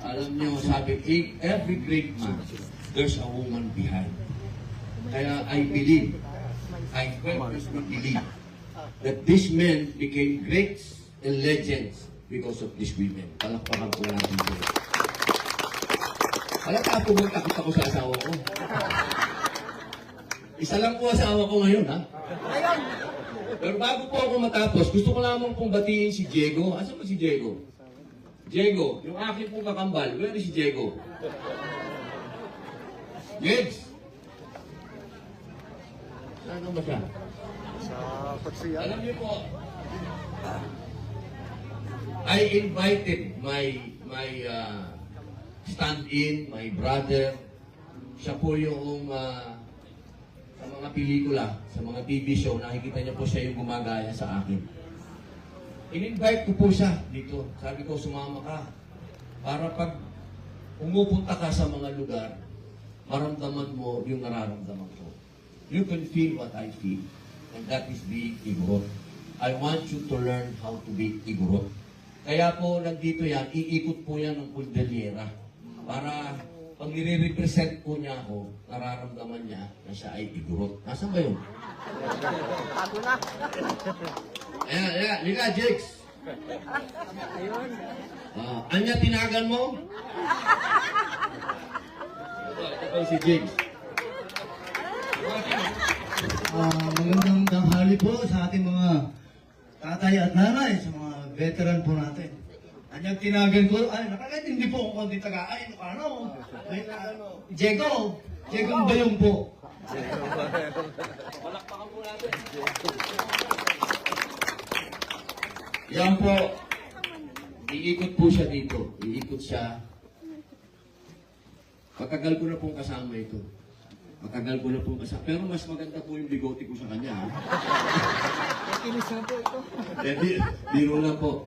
Alam niyo, sabi, every great man, there's a woman behind. Kaya I firmly believe that these men became greats and legends because of these women. Palakpakan po natin po. Halata po bang takot ako sa asawa ko? Isa lang po asawa ko ngayon, ha? Pero bago po ako matapos, gusto ko lamang pong batiin si Diego. Asan ba si Diego? Diego, yung aking pong kakambal. Where is si Diego? Jegs! Saan ba siya? Sa paksiyan. Alam niyo po, I invited my stand-in, my brother. Siya po yung sa mga pelikula, sa mga TV show, nakikita niyo po siya yung gumagaya sa akin. In-invite ko po siya dito. Sabi ko, sumama ka. Para pag umupunta ka sa mga lugar, maramdaman mo yung nararamdaman ko. You can feel what I feel. And that is being igorot. I want you to learn how to be igorot. Kaya po, nandito yan, iikot po yan ng Cordillera. Para pag nire-represent po niya ako, nararamdaman niya na siya ay igorot. Nasaan ba yun? Tago na. Ayan, Lila, Jakes. Ayun. Anya, tinagan mo? Ito si Jakes. Magandang tanghali po sa ating mga tatay at nanay, sa mga veteran po natin. Anyang tinagan ko, ay, nakakaintindi po kung hindi taga, ay, ano, Diego Bayong po. Palakpakan po natin. Yan po. Iikot po siya dito. Iikot siya. Matagal ko na pong kasama ito. Matagal ko na pong kasama. Pero mas maganda po yung bigote ko sa kanya. Kinis na po ito. Biro lang po.